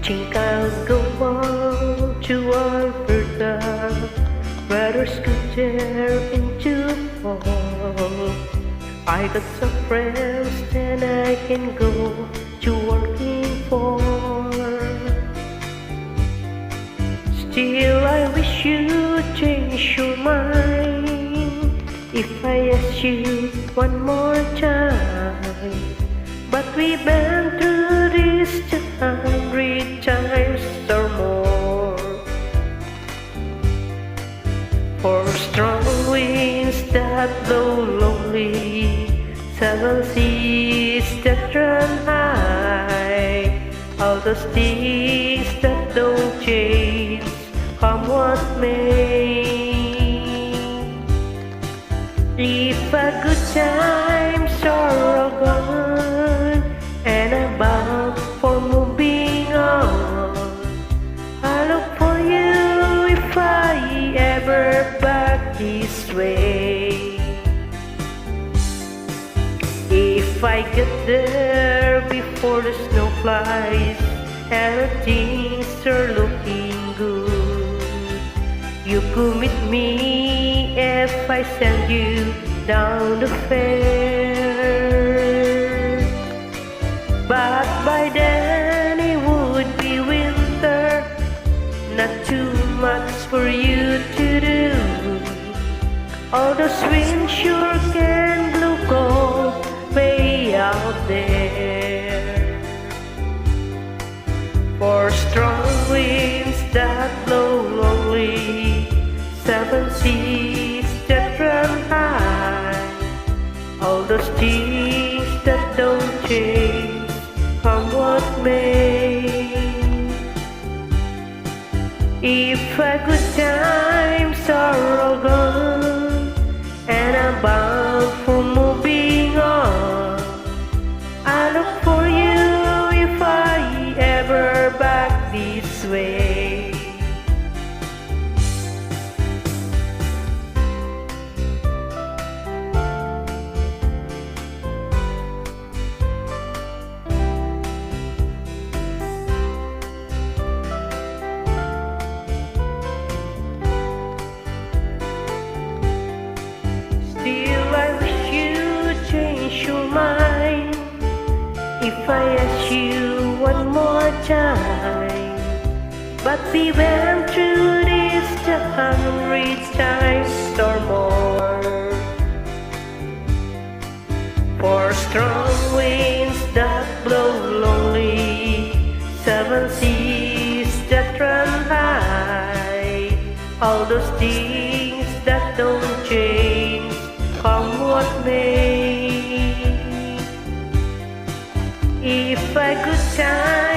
Think I'll go on to our further, whether scooter into fall. I got some friends that I can go to working for. Still I wish you'd change your mind if I ask you one more time. But we've been through this 100 times or more. For strong winds that blow lonely, 7 seas that run high, all those things that don't change, come what may. If a good times are all gone and I'm bound for moving on, I look for you if I ever back this way. If I get there before the snow flies and things are looking good, you could meet me if I send you down the fair. But by then it would be winter, not too much for you to do. All those winds sure can blow cold way out there. For strong winds that blow lonely, 7 seas that run high, all those things that don't change, come what may. If a good times are all gone and I'm bound for moving on, I look for you if I ever back this way. Still I wish you'd change your mind if I ask you one more time. But we went through this 100 times or more. For strong winds that blow lonely, 7 seas that run high, all those things that don't change, come what may. If a good time